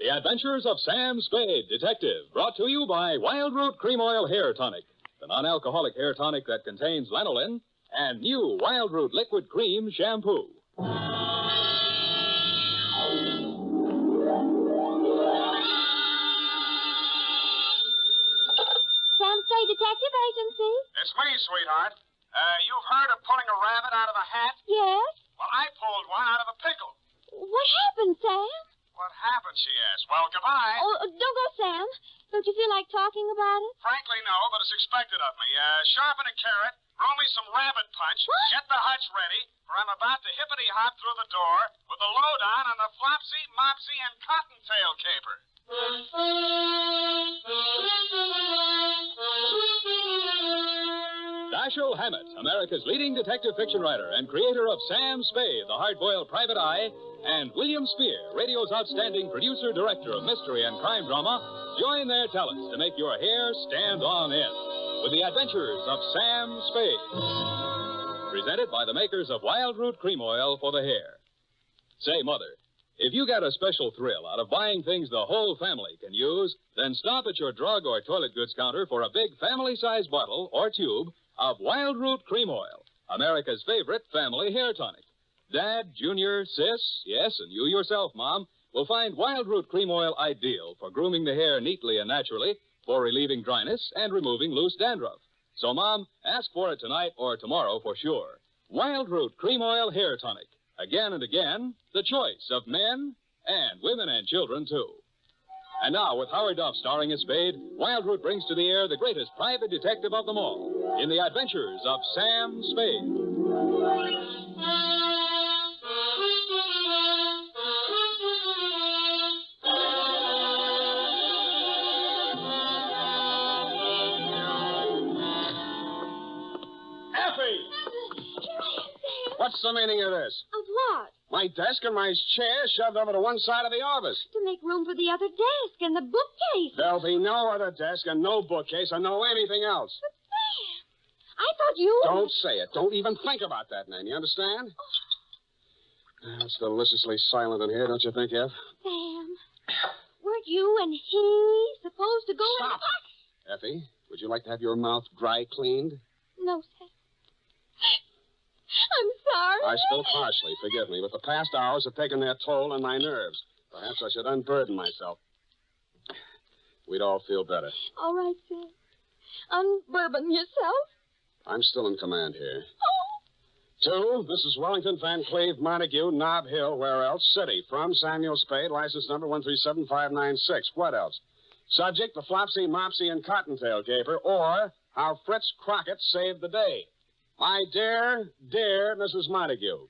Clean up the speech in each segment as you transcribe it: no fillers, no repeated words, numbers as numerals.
The Adventures of Sam Spade, Detective, brought to you by Wild Root Cream Oil Hair Tonic, the non-alcoholic hair tonic that contains lanolin, and new Wild Root Liquid Cream Shampoo. Sam Spade Detective Agency? It's me, sweetheart. You've heard of pulling a rabbit out of a hat? Yes. Well, I pulled one out of a pickle. What happened, Sam? What happened, she asked. Well, goodbye. Oh, don't go, Sam. Don't you feel like talking about it? Frankly, no, but it's expected of me. Sharpen a carrot, roll me some rabbit punch, get the hutch ready, for I'm about to hippity-hop through the door with the lowdown on the Flopsy, Mopsy, and Cottontail caper. Dashiell Hammett, America's leading detective fiction writer and creator of Sam Spade, the hard-boiled private eye, and William Spier, radio's outstanding producer-director of mystery and crime drama, join their talents to make your hair stand on end with the Adventures of Sam Spade. Presented by the makers of Wild Root Cream Oil for the hair. Say, Mother, if you get a special thrill out of buying things the whole family can use, then stop at your drug or toilet goods counter for a big family-size bottle or tube of Wild Root Cream Oil, America's favorite family hair tonic. Dad, Junior, Sis, yes, and you yourself, Mom, will find Wild Root Cream Oil ideal for grooming the hair neatly and naturally, for relieving dryness and removing loose dandruff. So, Mom, ask for it tonight or tomorrow for sure. Wild Root Cream Oil Hair Tonic. Again and again, the choice of men and women and children, too. And now, with Howard Duff starring as Spade, Wild Root brings to the air the greatest private detective of them all in the Adventures of Sam Spade. What's the meaning of this? Of what? My desk and my chair shoved over to one side of the office. To make room for the other desk and the bookcase. There'll be no other desk and no bookcase and no anything else. But, Sam, I thought you... Don't say it. Don't even think about that name. You understand? Oh. It's deliciously silent in here, don't you think, Ev? Sam, weren't you and he supposed to go Stop. Effie, would you like to have your mouth dry cleaned? No, Sam. I'm sorry. I spoke harshly, forgive me, but the past hours have taken their toll on my nerves. Perhaps I should unburden myself. We'd all feel better. All right, Sam. Unburden yourself. I'm still in command here. Oh. 2, this is Wellington, Van Cleve, Montague, Nob Hill, where else? City, from Samuel Spade, license number 137596. What else? Subject, the Flopsy, Mopsy, and Cottontail caper, or how Fritz Crockett saved the day. My dear, dear Mrs. Montague.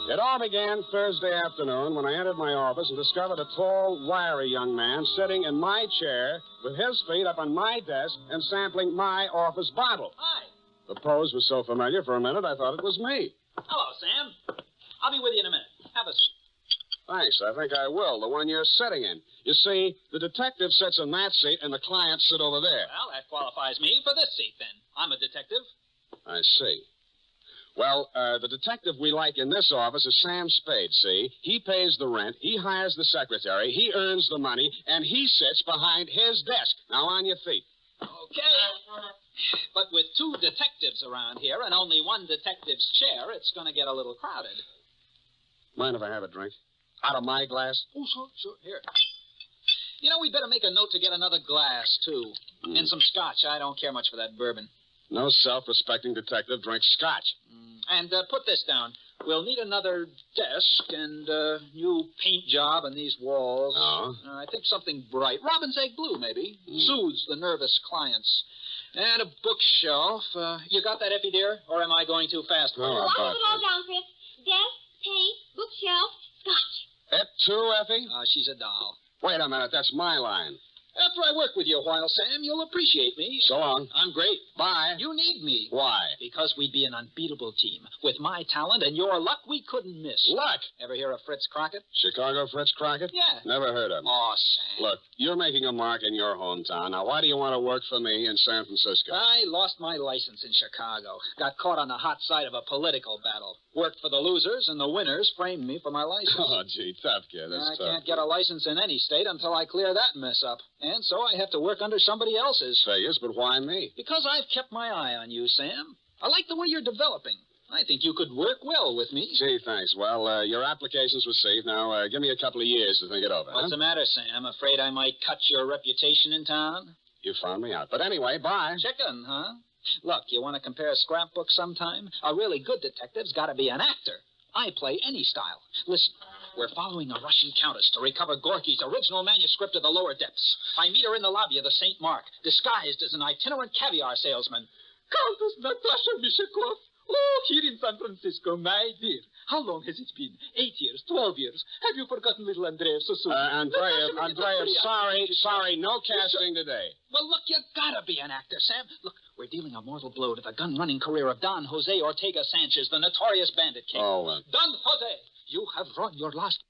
It all began Thursday afternoon when I entered my office and discovered a tall, wiry young man sitting in my chair with his feet up on my desk and sampling my office bottle. Hi. The pose was so familiar for a minute I thought it was me. Hello, Sam. I'll be with you in a minute. Have a seat. Thanks, I think I will, the one you're sitting in. You see, the detective sits in that seat and the clients sit over there. Well, that qualifies me for this seat, then. I'm a detective. I see. Well, the detective we like in this office is Sam Spade, see? He pays the rent, he hires the secretary, he earns the money, and he sits behind his desk. Now, on your feet. Okay. But with 2 detectives around here and only one detective's chair, it's going to get a little crowded. Mind if I have a drink? Out of my glass? Oh, sure. Here. You know, we'd better make a note to get another glass, too. And some scotch. I don't care much for that bourbon. No self-respecting detective drinks scotch. And put this down. We'll need another desk and a new paint job on these walls. Oh? I think something bright. Robin's egg blue, maybe. Soothes the nervous clients. And a bookshelf. You got that, Effie, dear? Or am I going too fast for you? I have it all down, Fritz. Desk, paint, bookshelf, scotch. It too, Effie? She's a doll. Wait a minute, that's my line. After I work with you a while, Sam, you'll appreciate me. So long. I'm great. Bye. You need me. Why? Because we'd be an unbeatable team. With my talent and your luck, we couldn't miss. Luck? Ever hear of Fritz Crockett? Chicago Fritz Crockett? Yeah. Never heard of him. Oh, Sam. Look, you're making a mark in your hometown. Now, why do you want to work for me in San Francisco? I lost my license in Chicago. Got caught on the hot side of a political battle. Worked for the losers, and the winners framed me for my license. Oh, gee, tough kid. That's I tough. can't get a license in any state until I clear that mess up. And so I have to work under somebody else's. Figures, but why me? Because I've kept my eye on you, Sam. I like the way you're developing. I think you could work well with me. Gee, thanks. Well, your application's received. Now, give me a couple of years to think it over. What's the matter, Sam? Afraid I might cut your reputation in town? You found me out. But anyway, bye. Chicken, huh? Look, you want to compare scrapbooks sometime? A really good detective's got to be an actor. I play any style. Listen, we're following a Russian countess to recover Gorky's original manuscript of The Lower Depths. I meet her in the lobby of the St. Mark, disguised as an itinerant caviar salesman. Countess Natasha Mishakov. Oh, here in San Francisco, my dear. How long has it been? 8 years, 12 years. Have you forgotten little Andreev so soon? Andreev, sorry, no casting today. Well, look, you gotta be an actor, Sam. Look, we're dealing a mortal blow to the gun-running career of Don Jose Ortega Sanchez, the notorious bandit king. Oh, Don Jose, you have run your last...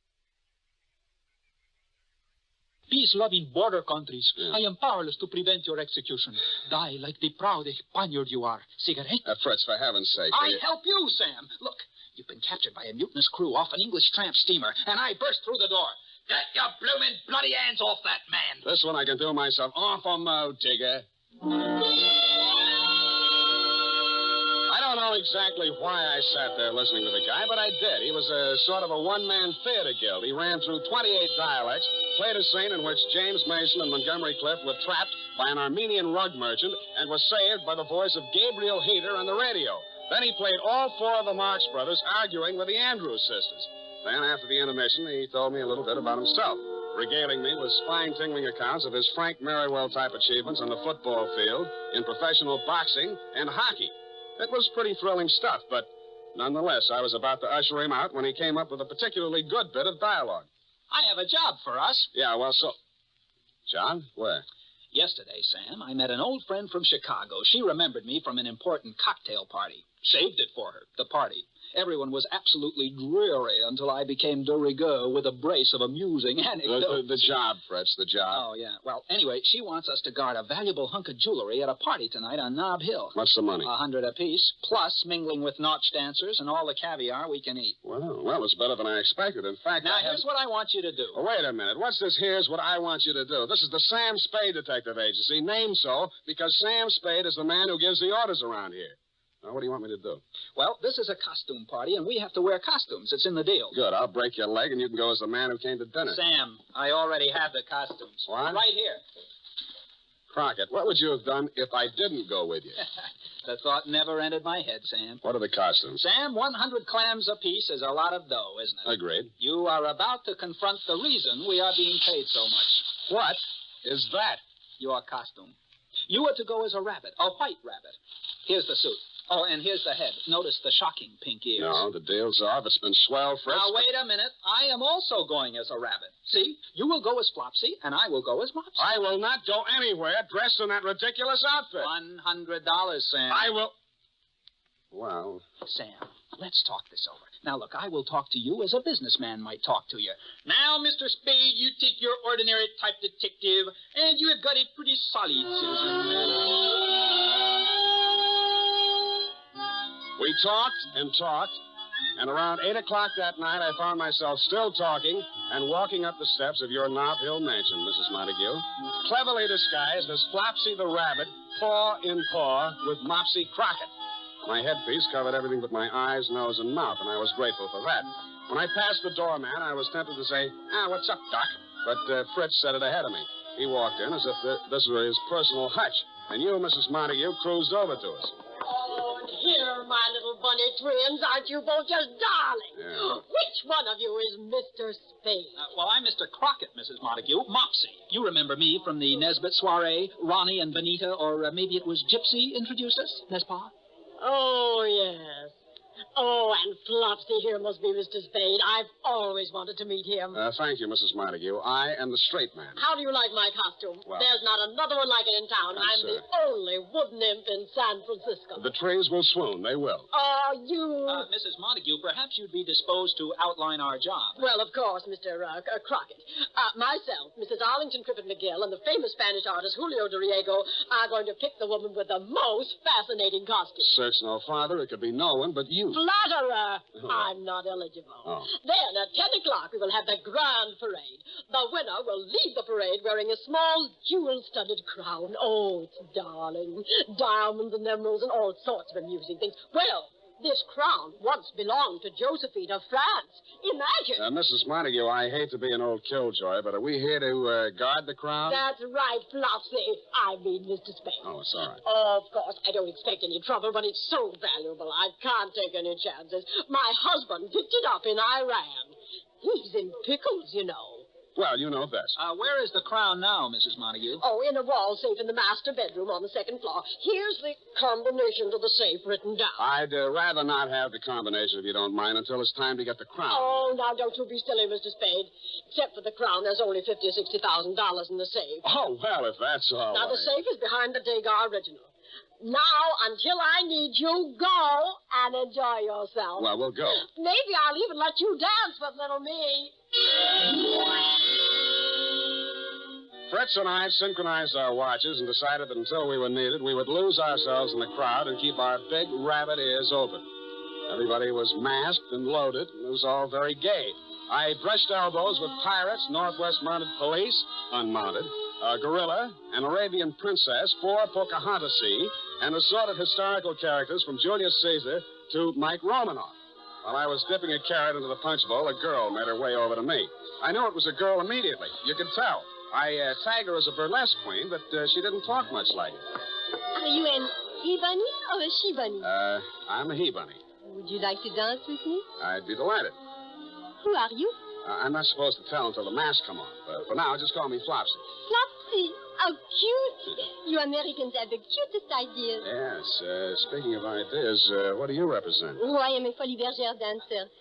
Peace-loving border countries. Yeah. I am powerless to prevent your execution. Die like the proud Spaniard you are. Cigarette? Fritz, for heaven's sake. I help you, Sam. Look, you've been captured by a mutinous crew off an English tramp steamer, and I burst through the door. Get your bloomin' bloody hands off that man. This one I can do myself. Awful mode, Tigger. I don't know exactly why I sat there listening to the guy, but I did. He was a sort of a one-man theater guild. He ran through 28 dialects, played a scene in which James Mason and Montgomery Clift were trapped by an Armenian rug merchant and was saved by the voice of Gabriel Heater on the radio. Then he played all four of the Marx Brothers arguing with the Andrews sisters. Then, after the intermission, he told me a little bit about himself, regaling me with spine-tingling accounts of his Frank Merriwell-type achievements on the football field, in professional boxing, and hockey. It was pretty thrilling stuff, but nonetheless, I was about to usher him out when he came up with a particularly good bit of dialogue. I have a job for us. Yeah, well, so... John? Where? Yesterday, Sam, I met an old friend from Chicago. She remembered me from an important cocktail party. Saved it for her, the party. Everyone was absolutely dreary until I became de rigueur with a brace of amusing anecdotes. The job, Fritz, the job. Oh, yeah. Well, anyway, she wants us to guard a valuable hunk of jewelry at a party tonight on Nob Hill. What's the money? $100 apiece, plus mingling with nautch dancers and all the caviar we can eat. Well, it's better than I expected. In fact, Now, here's what I want you to do. Oh, wait a minute. What's this here's what I want you to do? This is the Sam Spade Detective Agency, named so because Sam Spade is the man who gives the orders around here. Now, what do you want me to do? Well, this is a costume party, and we have to wear costumes. It's in the deal. Good. I'll break your leg, and you can go as the man who came to dinner. Sam, I already have the costumes. What? Right here. Crockett, what would you have done if I didn't go with you? The thought never entered my head, Sam. What are the costumes? Sam, 100 clams apiece is a lot of dough, isn't it? Agreed. You are about to confront the reason we are being paid so much. What is that? Your costume. You are to go as a rabbit, a white rabbit. Here's the suit. Oh, and here's the head. Notice the shocking pink ears. No, the deal's off. It's been swell, Fritz. Now, wait a minute. I am also going as a rabbit. See? You will go as Flopsy, and I will go as Mopsy. I will not go anywhere dressed in that ridiculous outfit. $100, Sam. I will... Well... Sam, let's talk this over. Now, look, I will talk to you as a businessman might talk to you. Now, Mr. Spade, you take your ordinary type detective, and you have got a pretty solid citizen. We talked and talked, and around 8 o'clock that night, I found myself still talking and walking up the steps of your Nob Hill mansion, Mrs. Montague, cleverly disguised as Flopsy the rabbit, paw in paw with Mopsy Crockett. My headpiece covered everything but my eyes, nose, and mouth, and I was grateful for that. When I passed the doorman, I was tempted to say, what's up, Doc? But Fritz said it ahead of me. He walked in as if this were his personal hutch, and you, Mrs. Montague, cruised over to us. Oh, dear, my little bunny twins, aren't you both just darling? Yeah. Which one of you is Mr. Spade? Well, I'm Mr. Crockett, Mrs. Montague. Mopsy. You remember me from the Nesbit soiree. Ronnie and Benita, or maybe it was Gypsy introduced us, n'est-ce pas? Oh, yes. Oh, and Flopsy here must be Mr. Spade. I've always wanted to meet him. Thank you, Mrs. Montague. I am the straight man. How do you like my costume? Well, there's not another one like it in town. Thanks, I'm the only wooden imp in San Francisco. The trees will swoon. They will. Oh, you... Mrs. Montague, perhaps you'd be disposed to outline our job. Well, of course, Mr. Crockett. Myself, Mrs. Arlington Wellington Crippen McGill and the famous Spanish artist Julio Doriego are going to pick the woman with the most fascinating costume. Search no farther. It could be no one but you. Flatterer! Oh. I'm not eligible. Oh. Then at 10 o'clock we will have the grand parade. The winner will leave the parade wearing a small jewel-studded crown. Oh, it's darling. Diamonds and emeralds and all sorts of amusing things. Well, this crown once belonged to Josephine of France. Imagine. Mrs. Montague, I hate to be an old killjoy, but are we here to guard the crown? That's right, Flopsy. I mean, Mr. Spade. Oh, it's all right. Oh, of course, I don't expect any trouble, but it's so valuable. I can't take any chances. My husband picked it up in Iran. He's in pickles, you know. Well, you know best. Where is the crown now, Mrs. Montague? Oh, in a wall safe in the master bedroom on the second floor. Here's the combination to the safe written down. I'd rather not have the combination, if you don't mind, until it's time to get the crown. Oh, now don't you be silly, Mr. Spade. Except for the crown, there's only $50,000 or $60,000 in the safe. Oh, well, if that's all Now, the right. safe is behind the Degas original. Now, until I need you, go and enjoy yourself. Well, we'll go. Maybe I'll even let you dance with little me. Fritz and I synchronized our watches and decided that until we were needed, we would lose ourselves in the crowd and keep our big rabbit ears open. Everybody was masked and loaded, and it was all very gay. I brushed elbows with pirates, Northwest Mounted Police, unmounted, a gorilla, an Arabian princess, 4 Pocahontas, and assorted historical characters from Julius Caesar to Mike Romanoff. While I was dipping a carrot into the punch bowl, a girl made her way over to me. I knew it was a girl immediately. You could tell. I tagged her as a burlesque queen, but she didn't talk much like it. Are you an he-bunny or a she-bunny? I'm a he-bunny. Would you like to dance with me? I'd be delighted. Who are you? I'm not supposed to tell until the mask come off. For now, just call me Flopsy. Flopsy. How cute. You Americans have the cutest ideas. Yes. Speaking of ideas, what do you represent? Oh, I am a Folie Bergère dancer.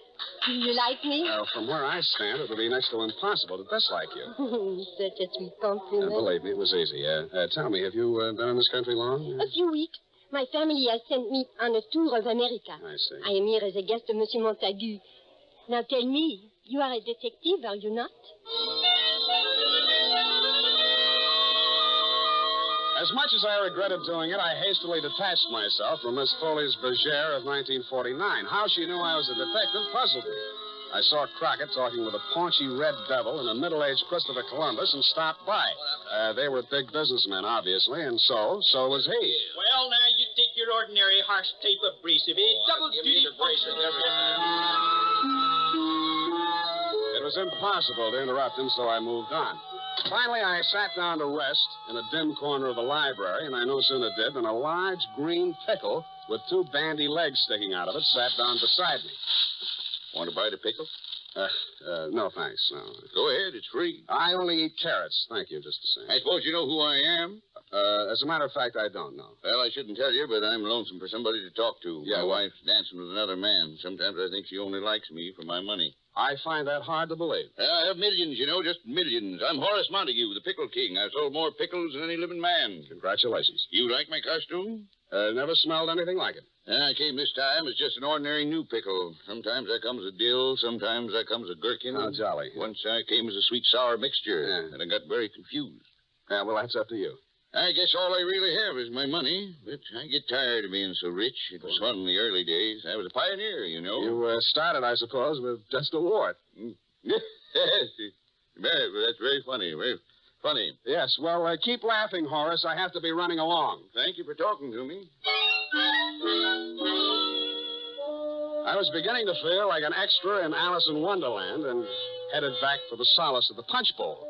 Do you like me? From where I stand, it would be next to impossible to dislike you. Such a sweet compliment. Believe me, it was easy. Tell me, have you been in this country long? A few weeks. My family has sent me on a tour of America. I see. I am here as a guest of Monsieur Montague. Now tell me, you are a detective, are you not? As much as I regretted doing it, I hastily detached myself from Miss Foley's Bergère of 1949. How she knew I was a detective puzzled me. I saw Crockett talking with a paunchy red devil and a middle-aged Christopher Columbus and stopped by. They were big businessmen, obviously, and so was he. Well, now, you take your ordinary harsh tape abrasive, double-duty function. It was impossible to interrupt him, so I moved on. Finally, I sat down to rest in a dim corner of the library, and I no sooner did than a large green pickle with 2 bandy legs sticking out of it sat down beside me. Want to buy the pickle? No, thanks, no. Go ahead, it's free. I only eat carrots. Thank you, just the same. I suppose you know who I am? As a matter of fact, I don't know. Well, I shouldn't tell you, but I'm lonesome for somebody to talk to. Yeah, My well- wife's dancing with another man. Sometimes I think she only likes me for my money. I find that hard to believe. I have millions, you know, just millions. I'm Horace Montague, the Pickle King. I've sold more pickles than any living man. Congratulations. You like my costume? Never smelled anything like it. I came this time as just an ordinary new pickle. Sometimes I comes a dill, sometimes I comes a gherkin. How jolly. Once I came as a sweet-sour mixture, Yeah. and I got very confused. Yeah, well, that's up to you. I guess all I really have is my money, but I get tired of being so rich. It was fun in the early days. I was a pioneer, you know. You started, I suppose, with just a wart. Yes, that's very funny, very funny. Yes, well, keep laughing, Horace. I have to be running along. Thank you for talking to me. I was beginning to feel like an extra in Alice in Wonderland and headed back for the solace of the punch bowl.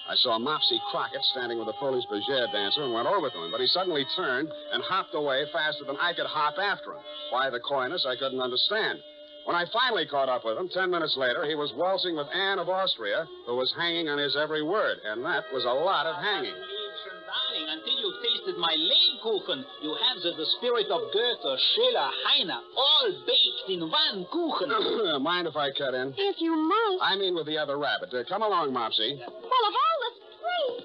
I saw Mopsy Crockett standing with a Polish Bergère dancer and went over to him, but he suddenly turned and hopped away faster than I could hop after him. Why the coyness, I couldn't understand. When I finally caught up with him, 10 minutes later, he was waltzing with Anne of Austria, who was hanging on his every word, and that was a lot of hanging. Darling, until you've tasted my Lebkuchen, you have the spirit of Goethe, Schiller, Heine, all baked in one Kuchen. Mind if I cut in? If you must. I mean with the other rabbit. Come along, Mopsy. Well, of all the strange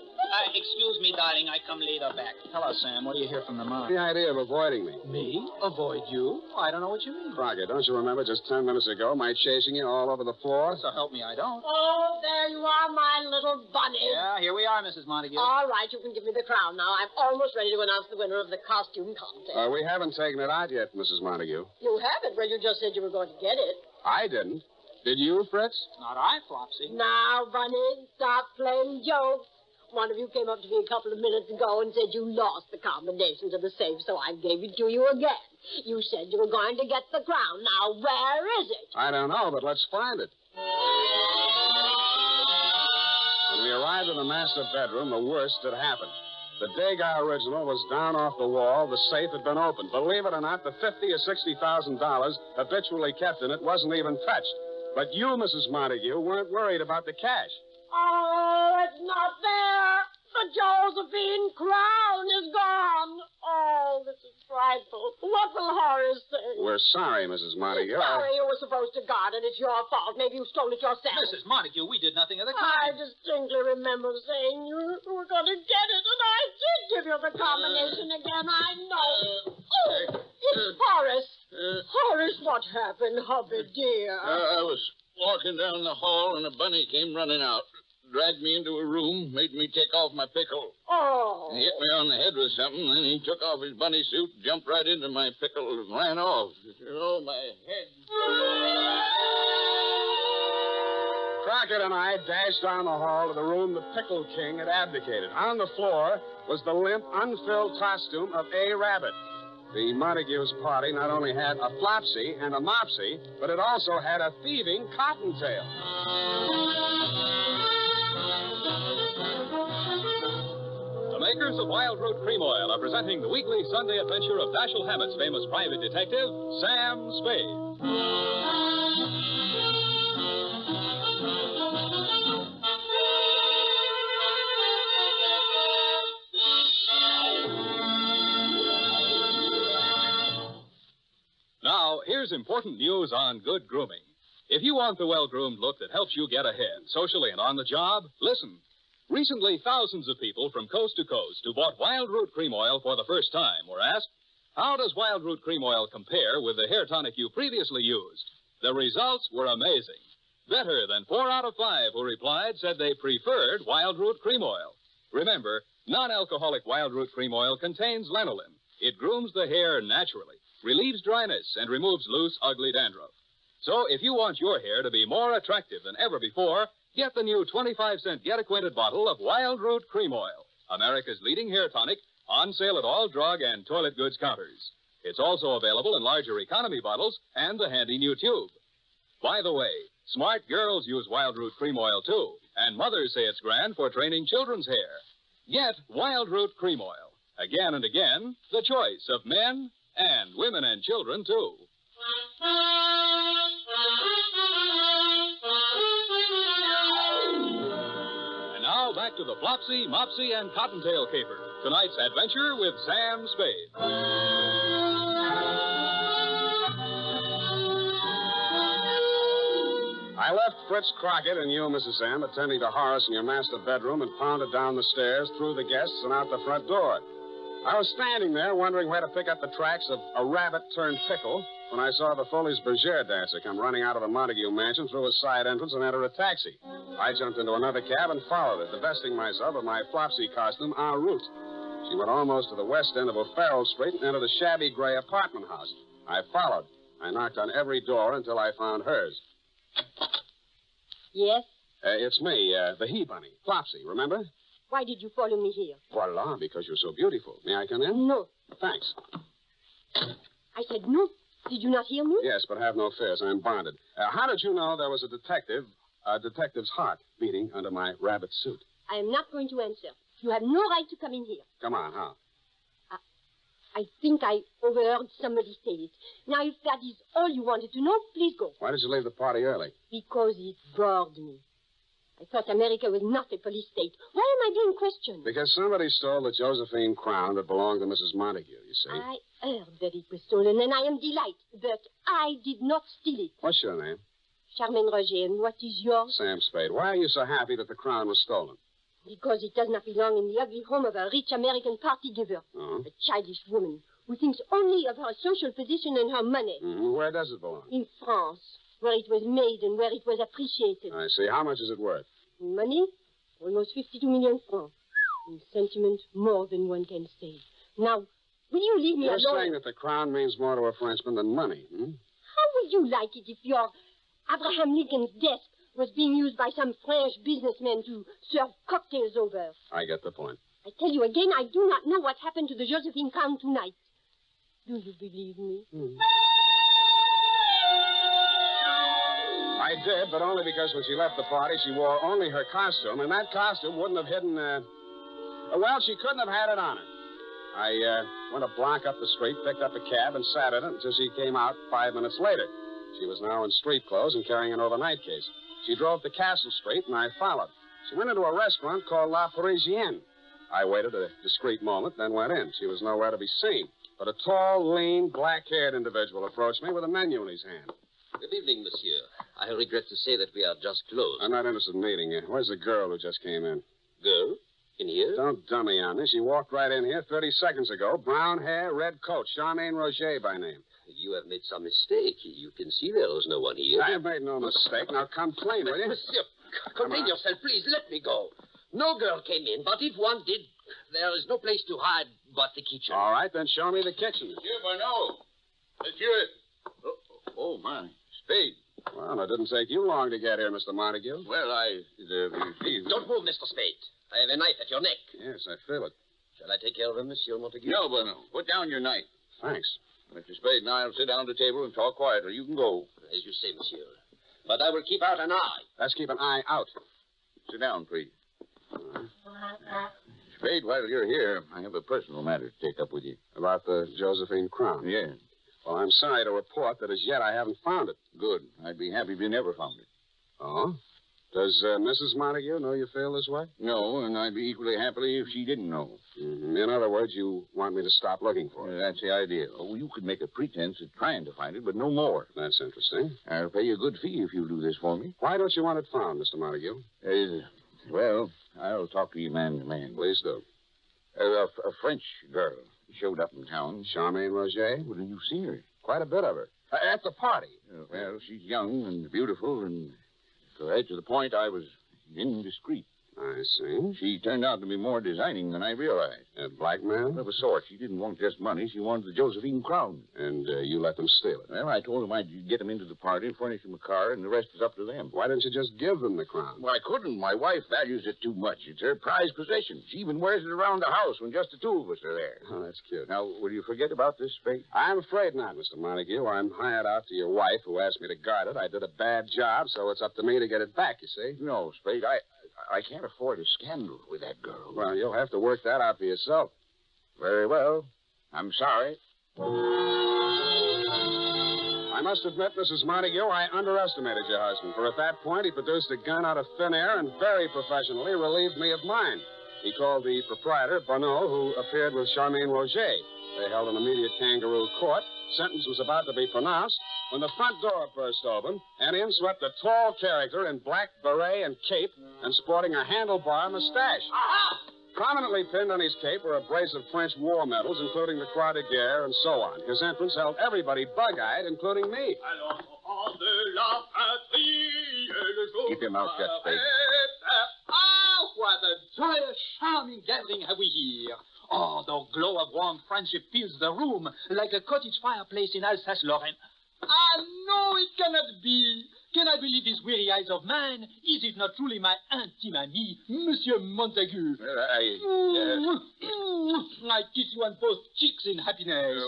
Excuse me, darling. I come later back. Hello, Sam. What do you hear from the mom? The idea of avoiding me. Me? Avoid you? I don't know what you mean. Crockett, don't you remember just 10 minutes ago my chasing you all over the floor? So help me, I don't. Oh, there you are, my little bunny. Yeah, here we are, Mrs. Montague. All right, you can give me the crown now. I'm almost ready to announce the winner of the costume contest. We haven't taken it out yet, Mrs. Montague. You haven't? Well, you just said you were going to get it. I didn't. Did you, Fritz? Not I, Flopsy. Now, Bunny, stop playing jokes. One of you came up to me a couple of minutes ago and said you lost the combination to the safe, so I gave it to you again. You said you were going to get the crown. Now, where is it? I don't know, but let's find it. When we arrived in the master bedroom, the worst had happened. The Degas original was down off the wall. The safe had been opened. Believe it or not, the $50,000 or $60,000 habitually kept in it wasn't even touched. But you, Mrs. Montague, weren't worried about the cash. Oh, it's not there. The Josephine crown is gone. Oh, this is frightful. What will Horace say? We're sorry, Mrs. Montague. Sorry, you were supposed to guard it. It's your fault. Maybe you stole it yourself. Mrs. Montague, we did nothing of the I kind. distinctly remember saying you were going to get it, and I did give you the combination again. I know. Oh, it's Horace. Horace, what happened, hubby dear? I was walking down the hall, and a bunny came running out. Dragged me into a room, made me take off my pickle. Oh. He hit me on the head with something, then he took off his bunny suit, jumped right into my pickle, and ran off. Oh, my head. Crockett and I dashed down the hall to the room the Pickle King had abdicated. On the floor was the limp, unfilled costume of A. Rabbit. The Montagues' party not only had a Flopsy and a Mopsy, but it also had a thieving Cottontail. The makers of Wild Root Cream Oil are presenting the weekly Sunday adventure of Dashiell Hammett's famous private detective, Sam Spade. Now, here's important news on good grooming. If you want the well-groomed look that helps you get ahead, socially and on the job, listen. Recently, thousands of people from coast to coast who bought Wild Root Cream Oil for the first time were asked, how does Wild Root Cream Oil compare with the hair tonic you previously used? The results were amazing. Better than 4 out of 5 who replied said they preferred Wild Root Cream Oil. Remember, non-alcoholic Wild Root Cream Oil contains lanolin. It grooms the hair naturally, relieves dryness, and removes loose, ugly dandruff. So if you want your hair to be more attractive than ever before, get the new 25-cent get-acquainted bottle of Wild Root Cream Oil, America's leading hair tonic, on sale at all drug and toilet goods counters. It's also available in larger economy bottles and the handy new tube. By the way, smart girls use Wild Root Cream Oil, too, and mothers say it's grand for training children's hair. Get Wild Root Cream Oil. Again and again, the choice of men and women and children, too. And now back to the Flopsy, Mopsy, and Cottontail caper. Tonight's adventure with Sam Spade. I left Fritz Crockett and you, Mrs. M, attending to Horace in your master bedroom and pounded down the stairs, through the guests, and out the front door. I was standing there wondering where to pick up the tracks of a rabbit turned pickle when I saw the Foley's Bergère dancer come running out of the Montague mansion through a side entrance and enter a taxi. I jumped into another cab and followed her, divesting myself of my Flopsy costume en route. She went almost to the west end of O'Farrell Street and entered a shabby gray apartment house. I followed. I knocked on every door until I found hers. Yes? It's me, the he-bunny, Flopsy, remember? Why did you follow me here? Voila, because you're so beautiful. May I come in? No. Thanks. I said no. Did you not hear me? Yes, but have no fears. I'm bonded. How did you know there was a detective's heart beating under my rabbit suit? I am not going to answer. You have no right to come in here. Come on, how? I think I overheard somebody say it. Now, if that is all you wanted to know, please go. Why did you leave the party early? Because it bored me. I thought America was not a police state. Why am I being questioned? Because somebody stole the Josephine crown that belonged to Mrs. Montague, you see. I heard that it was stolen, and I am delighted. But I did not steal it. What's your name? Charmaine Roger, and what is yours? Sam Spade. Why are you so happy that the crown was stolen? Because it does not belong in the ugly home of a rich American party giver. Oh? A childish woman who thinks only of her social position and her money. Mm-hmm. Where does it belong? In France, where it was made and where it was appreciated. I see. How much is it worth? In money, almost 52 million francs. In sentiment, more than one can say. Now, will you leave me You're alone? saying that the crown means more to a Frenchman than money, hmm? How would you like it if your Abraham Lincoln's desk was being used by some French businessman to serve cocktails over? I get the point. I tell you again, I do not know what happened to the Josephine Crown tonight. Do you believe me? I did, but only because when she left the party, she wore only her costume, and that costume wouldn't have hidden, well, she couldn't have had it on her. I went a block up the street, picked up a cab, and sat in it until she came out 5 minutes later. She was now in street clothes and carrying an overnight case. She drove to Castle Street, and I followed. She went into a restaurant called La Parisienne. I waited a discreet moment, then went in. She was nowhere to be seen. But a tall, lean, black-haired individual approached me with a menu in his hand. Good evening, monsieur. I regret to say that we are just closed. I'm not interested in meeting you. Where's the girl who just came in? Girl? In here? Don't dummy on me. She walked right in here 30 seconds ago. Brown hair, red coat. Charmaine Roger by name. You have made some mistake. You can see there was no one here. I have made no mistake. Now come plain, will you? Monsieur, contain yourself, please. Let me go. No girl came in, but if one did, there is no place to hide but the kitchen. All right, then show me the kitchen. Monsieur Barneau. Monsieur. Oh, my. Spade. Well, it didn't take you long to get here, Mr. Montague. Well, Don't move, Mr. Spade. I have a knife at your neck. Yes, I feel it. Shall I take care of him, Monsieur Montague? No, Barneau. Put down your knife. Thanks. Mr. Spade and I will sit down at the table and talk quietly. You can go. As you say, monsieur. But I will keep out an eye. Let's keep an eye out. Sit down, please. Spade, while you're here, I have a personal matter to take up with you. About the Josephine Crown? Yes. Well, I'm sorry to report that as yet I haven't found it. Good. I'd be happy if you never found it. Oh? Does Mrs. Montague know you feel this way? No, and I'd be equally happy if she didn't know. Mm-hmm. In other words, you want me to stop looking for it? That's the idea. Oh, you could make a pretense of trying to find it, but no more. That's interesting. I'll pay you a good fee if you do this for me. Why don't you want it found, Mr. Montague? Well, I'll talk to you man to man. Please do. A French girl showed up in town. Charmaine Roger? Well, you've seen her. Quite a bit of her. At the party. Well, she's young and beautiful, and to add to the point, I was indiscreet. I see. She turned out to be more designing than I realized. A black man? Of a sort. She didn't want just money. She wanted the Josephine Crown. And you let them steal it? Well, I told them I'd get them into the party and furnish them a car, and the rest is up to them. Why didn't you just give them the crown? Well, I couldn't. My wife values it too much. It's her prized possession. She even wears it around the house when just the two of us are there. Oh, that's cute. Now, will you forget about this, Spade? I'm afraid not, Mr. Montague. I'm hired out to your wife, who asked me to guard it. I did a bad job, so it's up to me to get it back, you see? No, Spade, I can't afford a scandal with that girl. Well, you'll have to work that out for yourself. Very well. I'm sorry. I must admit, Mrs. Montague, I underestimated your husband, for at that point he produced a gun out of thin air and very professionally relieved me of mine. He called the proprietor, Barneau, who appeared with Charmaine Roger. They held an immediate kangaroo court. Sentence was about to be pronounced when the front door burst open, and in swept a tall character in black beret and cape and sporting a handlebar mustache. Aha! Prominently pinned on his cape were a brace of French war medals, including the Croix de Guerre and so on. His entrance held everybody bug-eyed, including me. Keep your mouth shut, Spade. Ah, what a joyous, charming gathering have we here. Oh, the glow of warm friendship fills the room like a cottage fireplace in Alsace-Lorraine. Ah, no, it cannot be. Can I believe these weary eyes of mine? Is it not truly my intime ami, Monsieur Montague? I kiss you on both cheeks in happiness.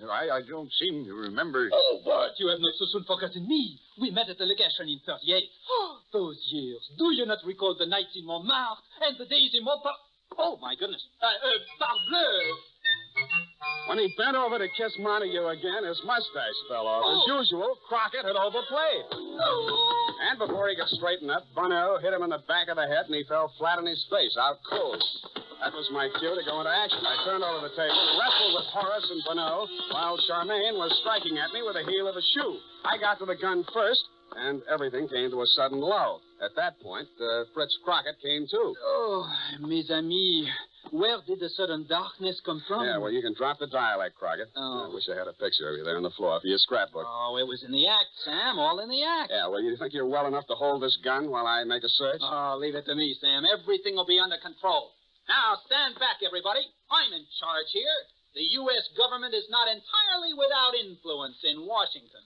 I don't seem to remember. Oh, but you have not so soon forgotten me. We met at the legation in 38. Oh, those years. Do you not recall the nights in Montmartre and the days in Montmartre? Oh, my goodness. Parbleu. When he bent over to kiss Montague again, his mustache fell off. As usual, Crockett had overplayed. And before he could straighten up, Barneau hit him in the back of the head, and he fell flat on his face, out cold. That was my cue to go into action. I turned over the table, wrestled with Horace and Barneau, while Charmaine was striking at me with the heel of a shoe. I got to the gun first, and everything came to a sudden lull. At that point, Fritz Crockett came too. Oh, mes amis, where did the sudden darkness come from? Yeah, well, you can drop the dialect, Crockett. Oh. I wish I had a picture of you there on the floor for your scrapbook. Oh, it was in the act, Sam, all in the act. Yeah, well, you think you're well enough to hold this gun while I make a search? Oh, leave it to me, Sam. Everything will be under control. Now, stand back, everybody. I'm in charge here. The U.S. government is not entirely without influence in Washington.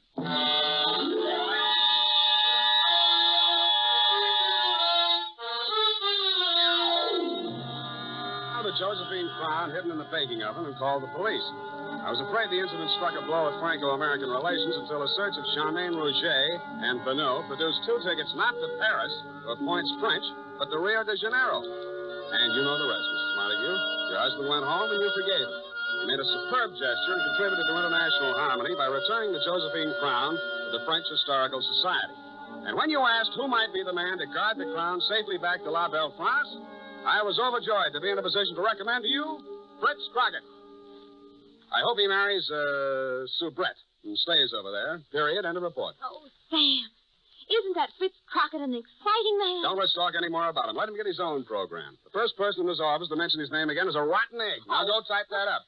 The Josephine Crown hidden in the baking oven and called the police. I was afraid the incident struck a blow at Franco-American relations until a search of Charmaine Rouget and Vanneau produced 2 tickets not to Paris or Pointe French, but to Rio de Janeiro. And you know the rest, Mrs. Montague. Your husband went home and you forgave him. He made a superb gesture and contributed to international harmony by returning the Josephine Crown to the French Historical Society. And when you asked who might be the man to guard the crown safely back to La Belle France, I was overjoyed to be in a position to recommend to you Fritz Crockett. I hope he marries Soubrette and stays over there. Period. End of report. Oh, Sam, isn't that Fritz Crockett an exciting man? Don't let's talk any more about him. Let him get his own program. The first person in this office to mention his name again is a rotten egg. Now go type that up.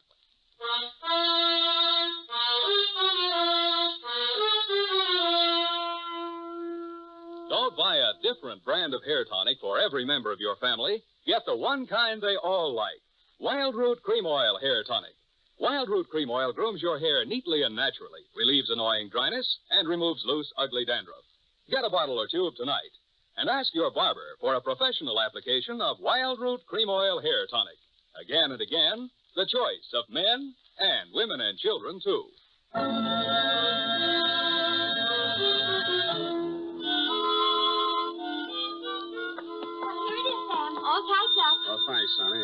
Don't buy a different brand of hair tonic for every member of your family. Get the one kind they all like. Wild Root Cream Oil Hair Tonic. Wild Root Cream Oil grooms your hair neatly and naturally, relieves annoying dryness, and removes loose, ugly dandruff. Get a bottle or tube tonight and ask your barber for a professional application of Wild Root Cream Oil Hair Tonic. Again and again, the choice of men and women and children, too. All typed up. Oh, thanks, Sonny.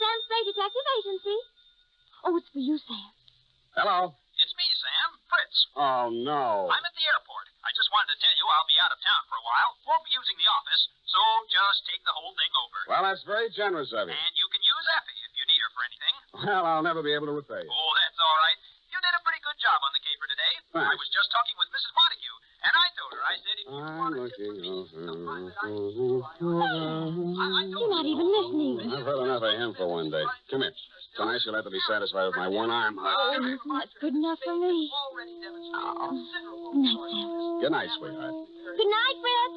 Sam Spade Detective Agency. Oh, it's for you, Sam. Hello. It's me, Sam. Fritz. Oh, no. I'm at the airport. I just wanted to tell you I'll be out of town for a while. Won't be using the office, so just take the whole thing over. Well, that's very generous of you. And you can use Effie if you need her for anything. Well, I'll never be able to repay you. Oh, that's all right. You did a pretty good job on the caper today. Thanks. I was just talking with Mrs. Montague, and I told her, I said, if you I'm wanted looking You're not even listening. I've heard enough of him for one day. Come here. Tonight you'll have to be satisfied with my one arm. Oh, that's good enough for me. Oh. Good night, Sam. Good night, sweetheart. Good night, Fritz.